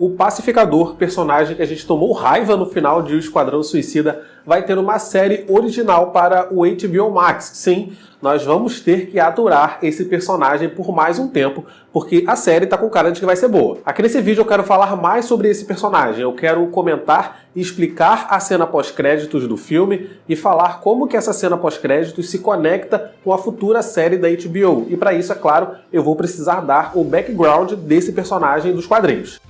O Pacificador, personagem que a gente tomou raiva no final de O Esquadrão Suicida, vai ter uma série original para o HBO Max. Sim, nós vamos ter que aturar esse personagem por mais um tempo, porque a série tá com cara de que vai ser boa. Aqui nesse vídeo eu quero falar mais sobre esse personagem, eu quero comentar e explicar a cena pós-créditos do filme e falar como que essa cena pós-créditos se conecta com a futura série da HBO. E para isso, é claro, eu vou precisar dar o background desse personagem dos quadrinhos.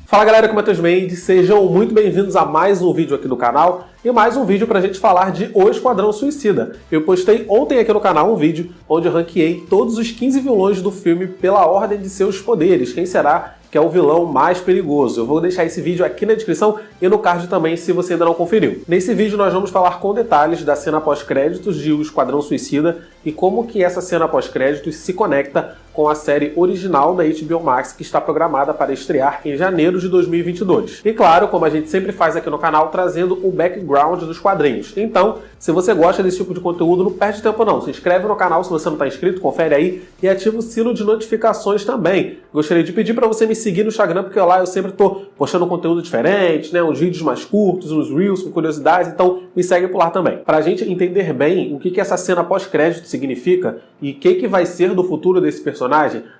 Fala galera, aqui é o Matheus Mendes, sejam muito bem-vindos a mais um vídeo aqui do canal e mais um vídeo pra gente falar de O Esquadrão Suicida. Eu postei ontem aqui no canal um vídeo onde eu ranqueei todos os 15 vilões do filme pela ordem de seus poderes. Quem será que é o vilão mais perigoso? Eu vou deixar esse vídeo aqui na descrição e no card também, se você ainda não conferiu. Nesse vídeo nós vamos falar com detalhes da cena pós-créditos de O Esquadrão Suicida e como que essa cena pós-créditos se conecta com a série original da HBO Max que está programada para estrear em janeiro de 2022. E claro, como a gente sempre faz aqui no canal, trazendo o background dos quadrinhos. Então, se você gosta desse tipo de conteúdo, não perde tempo não. Se inscreve no canal se você não está inscrito, confere aí e ativa o sino de notificações também. Gostaria de pedir para você me seguir no Instagram, porque lá eu sempre estou postando conteúdo diferente, né? Uns vídeos mais curtos, uns reels com curiosidades, então me segue por lá também. Para a gente entender bem o que essa cena pós-crédito significa e o que vai ser do futuro desse personagem,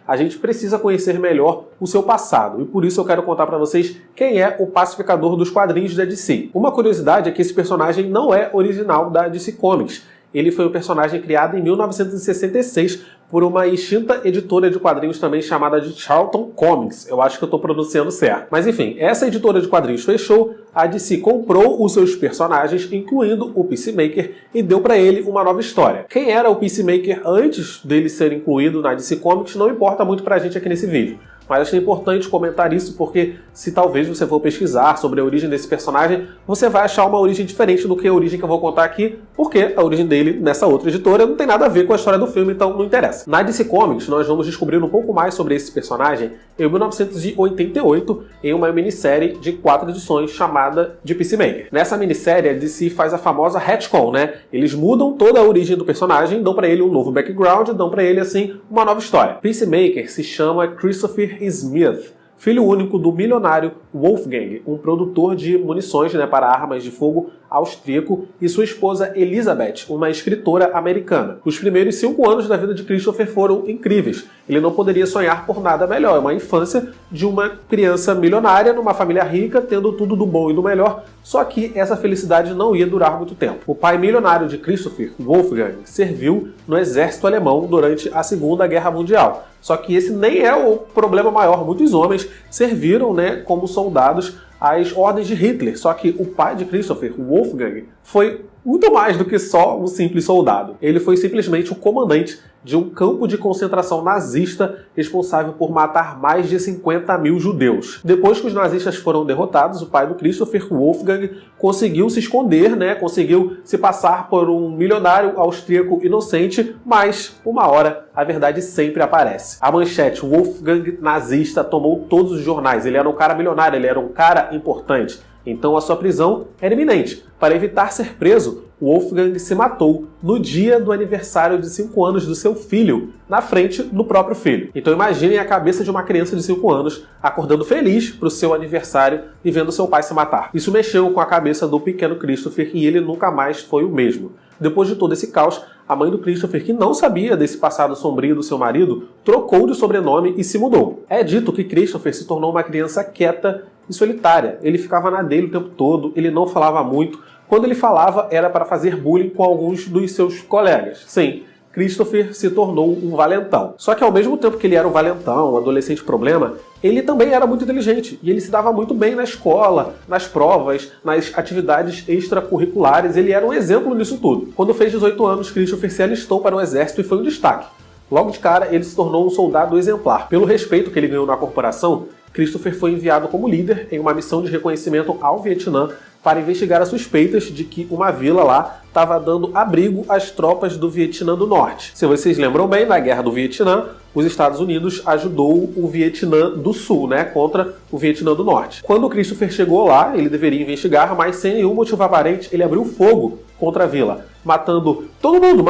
a gente precisa conhecer melhor o seu passado. E por isso eu quero contar para vocês quem é o Pacificador dos quadrinhos da DC. Uma curiosidade é que esse personagem não é original da DC Comics. Ele foi um personagem criado em 1966 por uma extinta editora de quadrinhos também chamada de Charlton Comics. Eu acho que eu estou pronunciando certo. Mas enfim, essa editora de quadrinhos fechou, a DC comprou os seus personagens, incluindo o Peacemaker, e deu para ele uma nova história. Quem era o Peacemaker antes dele ser incluído na DC Comics não importa muito pra gente aqui nesse vídeo. Mas acho importante comentar isso porque se talvez você for pesquisar sobre a origem desse personagem, você vai achar uma origem diferente do que a origem que eu vou contar aqui, porque a origem dele nessa outra editora não tem nada a ver com a história do filme, então não interessa. Na DC Comics, nós vamos descobrir um pouco mais sobre esse personagem em 1988, em uma minissérie de 4 edições chamada de Peacemaker. Nessa minissérie, a DC faz a famosa retcon, né? Eles mudam toda a origem do personagem, dão pra ele um novo background, dão pra ele, assim, uma nova história. Peacemaker se chama Christopher Smith, filho único do milionário Wolfgang, um produtor de munições, né, para armas de fogo austríaco, e sua esposa Elizabeth, uma escritora americana. Os primeiros 5 anos da vida de Christopher foram incríveis. Ele não poderia sonhar por nada melhor. É uma infância de uma criança milionária, numa família rica, tendo tudo do bom e do melhor, só que essa felicidade não ia durar muito tempo. O pai milionário de Christopher, Wolfgang, serviu no exército alemão durante a Segunda Guerra Mundial. Só que esse nem é o problema maior. Muitos homens serviram, né, como soldados às ordens de Hitler. Só que o pai de Christopher, Wolfgang, foi muito mais do que só um simples soldado. Ele foi simplesmente o comandante de um campo de concentração nazista responsável por matar mais de 50 mil judeus. Depois que os nazistas foram derrotados, o pai do Christopher, Wolfgang, conseguiu se esconder, né? Conseguiu se passar por um milionário austríaco inocente, mas uma hora a verdade sempre aparece. A manchete Wolfgang nazista tomou todos os jornais. Ele era um cara milionário, ele era um cara importante. Então a sua prisão era iminente. Para evitar ser preso, Wolfgang se matou no dia do aniversário de 5 anos do seu filho, na frente do próprio filho. Então imaginem a cabeça de uma criança de 5 anos acordando feliz para o seu aniversário e vendo seu pai se matar. Isso mexeu com a cabeça do pequeno Christopher e ele nunca mais foi o mesmo. Depois de todo esse caos, a mãe do Christopher, que não sabia desse passado sombrio do seu marido, trocou de sobrenome e se mudou. É dito que Christopher se tornou uma criança quieta e solitária. Ele ficava na dele o tempo todo, ele não falava muito. Quando ele falava, era para fazer bullying com alguns dos seus colegas. Sim, Christopher se tornou um valentão. Só que ao mesmo tempo que ele era um valentão, um adolescente problema, ele também era muito inteligente. E ele se dava muito bem na escola, nas provas, nas atividades extracurriculares. Ele era um exemplo nisso tudo. Quando fez 18 anos, Christopher se alistou para o exército e foi um destaque. Logo de cara, ele se tornou um soldado exemplar. Pelo respeito que ele ganhou na corporação, Christopher foi enviado como líder em uma missão de reconhecimento ao Vietnã para investigar as suspeitas de que uma vila lá estava dando abrigo às tropas do Vietnã do Norte. Se vocês lembram bem, na Guerra do Vietnã, os Estados Unidos ajudou o Vietnã do Sul, né, contra o Vietnã do Norte. Quando o Christopher chegou lá, ele deveria investigar, mas sem nenhum motivo aparente, ele abriu fogo contra a vila, matando todo mundo,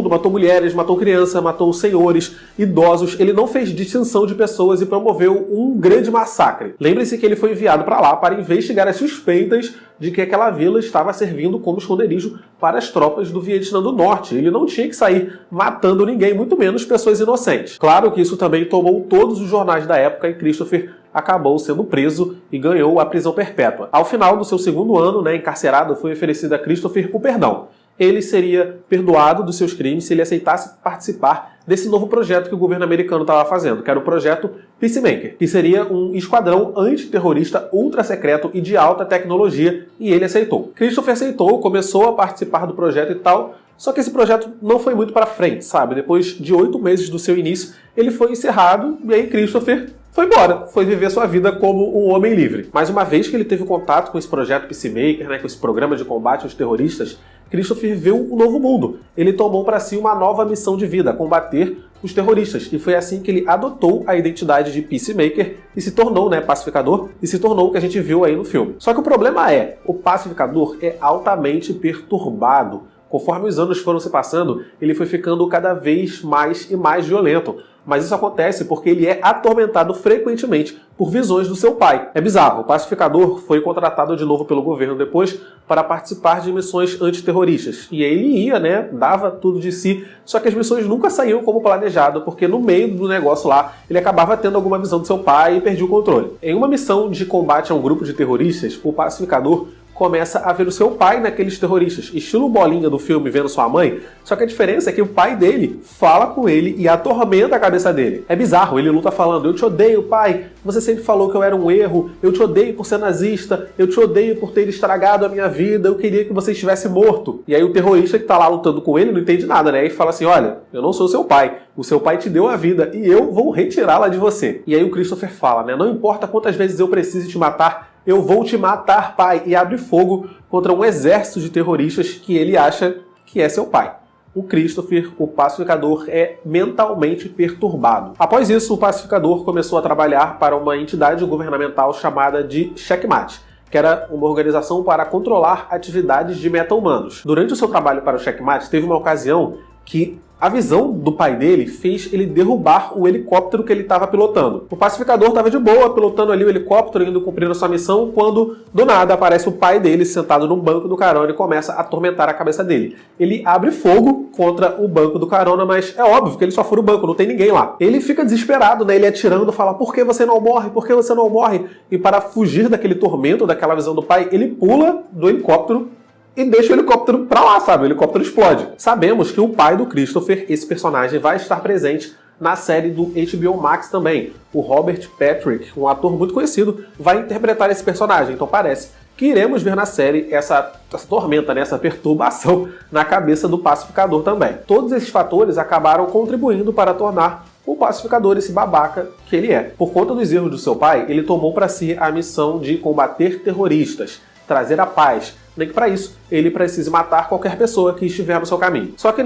matou mulheres, matou crianças, matou senhores, idosos. Ele não fez distinção de pessoas e promoveu um grande massacre. Lembre-se que ele foi enviado para lá para investigar as suspeitas de que aquela vila estava servindo como esconderijo para as tropas do Vietnã do Norte. Ele não tinha que sair matando ninguém, muito menos pessoas inocentes. Claro que isso também tomou todos os jornais da época e Christopher acabou sendo preso e ganhou a prisão perpétua. Ao final do seu segundo ano, encarcerado, foi oferecido a Christopher o perdão. Ele seria perdoado dos seus crimes se ele aceitasse participar desse novo projeto que o governo americano estava fazendo, que era o projeto Peacemaker, que seria um esquadrão antiterrorista ultra secreto e de alta tecnologia, e ele aceitou. Christopher aceitou, começou a participar do projeto e tal, só que esse projeto não foi muito para frente, sabe? Depois de 8 meses do seu início, ele foi encerrado e aí Christopher foi embora, foi viver sua vida como um homem livre. Mas uma vez que ele teve contato com esse projeto Peacemaker, com esse programa de combate aos terroristas, Christopher viu um novo mundo. Ele tomou para si uma nova missão de vida, combater os terroristas. E foi assim que ele adotou a identidade de Peacemaker e se tornou, pacificador, e se tornou o que a gente viu aí no filme. Só que o problema é, o pacificador é altamente perturbado. Conforme os anos foram se passando, ele foi ficando cada vez mais e mais violento. Mas isso acontece porque ele é atormentado frequentemente por visões do seu pai. É bizarro, o pacificador foi contratado de novo pelo governo depois para participar de missões antiterroristas. E ele ia, dava tudo de si, só que as missões nunca saíam como planejado, porque no meio do negócio lá, ele acabava tendo alguma visão do seu pai e perdia o controle. Em uma missão de combate a um grupo de terroristas, o pacificador começa a ver o seu pai naqueles terroristas, estilo Bolinha do filme Vendo Sua Mãe, só que a diferença é que o pai dele fala com ele e atormenta a cabeça dele. É bizarro, ele luta falando, eu te odeio, pai, você sempre falou que eu era um erro, eu te odeio por ser nazista, eu te odeio por ter estragado a minha vida, eu queria que você estivesse morto. E aí o terrorista que tá lá lutando com ele não entende nada, E fala assim, olha, eu não sou seu pai, o seu pai te deu a vida e eu vou retirá-la de você. E aí o Christopher fala, não importa quantas vezes eu precise te matar, eu vou te matar, pai, e abre fogo contra um exército de terroristas que ele acha que é seu pai. O Christopher, o pacificador, é mentalmente perturbado. Após isso, o pacificador começou a trabalhar para uma entidade governamental chamada de Checkmate, que era uma organização para controlar atividades de meta-humanos. Durante o seu trabalho para o Checkmate, teve uma ocasião que a visão do pai dele fez ele derrubar o helicóptero que ele estava pilotando. O pacificador estava de boa, pilotando ali o helicóptero, indo cumprir a sua missão, quando, do nada, aparece o pai dele sentado no banco do carona e começa a atormentar a cabeça dele. Ele abre fogo contra o banco do carona, mas é óbvio que ele só fura o banco, não tem ninguém lá. Ele fica desesperado, ele atirando, fala, por que você não morre? Por que você não morre? E para fugir daquele tormento, daquela visão do pai, ele pula do helicóptero e deixa o helicóptero pra lá, sabe? O helicóptero explode. Sabemos que o pai do Christopher, esse personagem, vai estar presente na série do HBO Max também. O Robert Patrick, um ator muito conhecido, vai interpretar esse personagem. Então parece que iremos ver na série essa tormenta, essa perturbação na cabeça do pacificador também. Todos esses fatores acabaram contribuindo para tornar o pacificador esse babaca que ele é. Por conta dos erros do seu pai, ele tomou para si a missão de combater terroristas, trazer a paz, nem que para isso ele precise matar qualquer pessoa que estiver no seu caminho. Só que,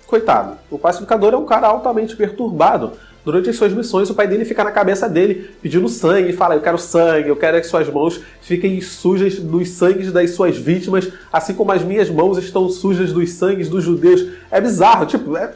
coitado, o pacificador é um cara altamente perturbado. Durante as suas missões, o pai dele fica na cabeça dele pedindo sangue, e fala, eu quero sangue, eu quero que suas mãos fiquem sujas dos sangues das suas vítimas, assim como as minhas mãos estão sujas dos sangues dos judeus. É bizarro,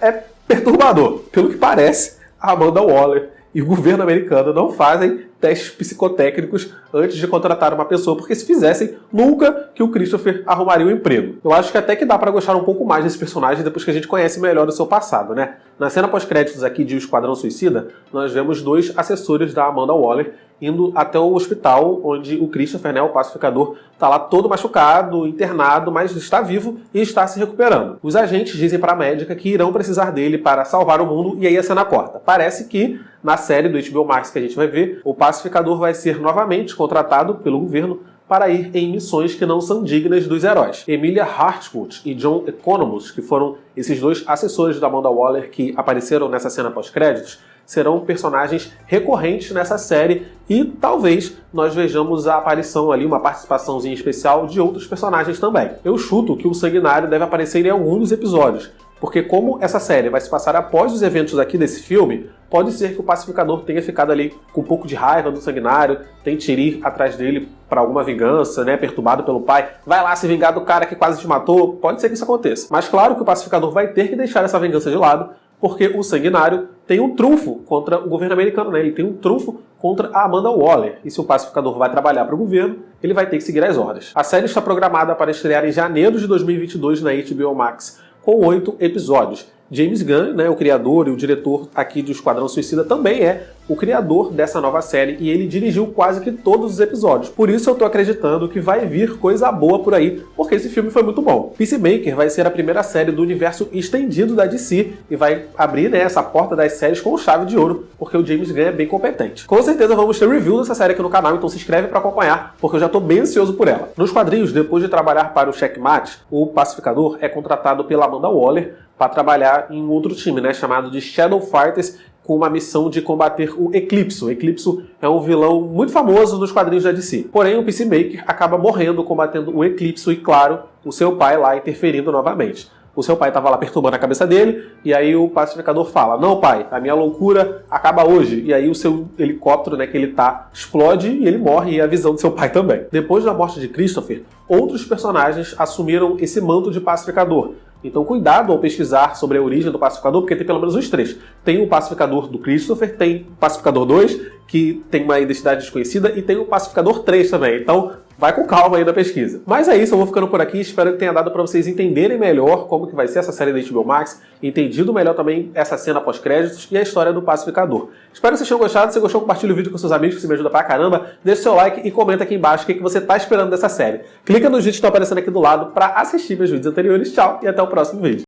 é perturbador. Pelo que parece, a Amanda Waller e o governo americano não fazem testes psicotécnicos antes de contratar uma pessoa, porque se fizessem, nunca que o Christopher arrumaria um emprego. Eu acho que até que dá pra gostar um pouco mais desse personagem depois que a gente conhece melhor o seu passado, Na cena pós-créditos aqui de O Esquadrão Suicida, nós vemos 2 assessores da Amanda Waller indo até o hospital onde o Christopher, o pacificador, tá lá todo machucado, internado, mas está vivo e está se recuperando. Os agentes dizem para a médica que irão precisar dele para salvar o mundo e aí a cena corta. Parece que, na série do HBO Max que a gente vai ver, o pacificador vai ser novamente contratado pelo governo para ir em missões que não são dignas dos heróis. Emilia Hartmut e John Economos, que foram esses 2 assessores da Amanda Waller que apareceram nessa cena pós-créditos, serão personagens recorrentes nessa série e talvez nós vejamos a aparição ali, uma participaçãozinha especial de outros personagens também. Eu chuto que o Sanguinário deve aparecer em algum dos episódios, Porque como essa série vai se passar após os eventos aqui desse filme, pode ser que o Pacificador tenha ficado ali com um pouco de raiva do Sanguinário, tente ir atrás dele para alguma vingança, né, perturbado pelo pai, vai lá se vingar do cara que quase te matou, pode ser que isso aconteça. Mas claro que o Pacificador vai ter que deixar essa vingança de lado, porque o Sanguinário tem um trunfo contra o governo americano, né? Ele tem um trunfo contra a Amanda Waller. E se o Pacificador vai trabalhar para o governo, ele vai ter que seguir as ordens. A série está programada para estrear em janeiro de 2022 na HBO Max, com 8 episódios. James Gunn, né, o criador e o diretor aqui do Esquadrão Suicida, também é o criador dessa nova série e ele dirigiu quase que todos os episódios. Por isso eu tô acreditando que vai vir coisa boa por aí, porque esse filme foi muito bom. Peacemaker vai ser a primeira série do universo estendido da DC e vai abrir, né, essa porta das séries com chave de ouro, porque o James Gunn é bem competente. Com certeza vamos ter review dessa série aqui no canal, então se inscreve para acompanhar, porque eu já tô bem ansioso por ela. Nos quadrinhos, depois de trabalhar para o Checkmate, o Pacificador é contratado pela Amanda Waller para trabalhar em um outro time, né, chamado de Shadow Fighters, com uma missão de combater o Eclipso. O Eclipso é um vilão muito famoso nos quadrinhos da DC. Porém, o Peacemaker acaba morrendo combatendo o Eclipso e, claro, o seu pai lá interferindo novamente. O seu pai estava lá perturbando a cabeça dele, e aí o Pacificador fala: não, pai, a minha loucura acaba hoje. E aí o seu helicóptero, né, que ele tá, explode e ele morre, e a visão do seu pai também. Depois da morte de Christopher, outros personagens assumiram esse manto de Pacificador. Então cuidado ao pesquisar sobre a origem do Pacificador, porque tem pelo menos uns 3. Tem o Pacificador do Christopher, tem o Pacificador 2, que tem uma identidade desconhecida, e tem o Pacificador 3 também. Então vai com calma aí na pesquisa. Mas é isso, eu vou ficando por aqui. Espero que tenha dado para vocês entenderem melhor como que vai ser essa série da HBO Max, entendido melhor também essa cena pós-créditos e a história do Pacificador. Espero que vocês tenham gostado. Se gostou, compartilhe o vídeo com seus amigos, que isso me ajuda pra caramba. Deixa seu like e comenta aqui embaixo o que você tá esperando dessa série. Clica nos vídeos que estão aparecendo aqui do lado para assistir meus vídeos anteriores. Tchau e até o próximo vídeo.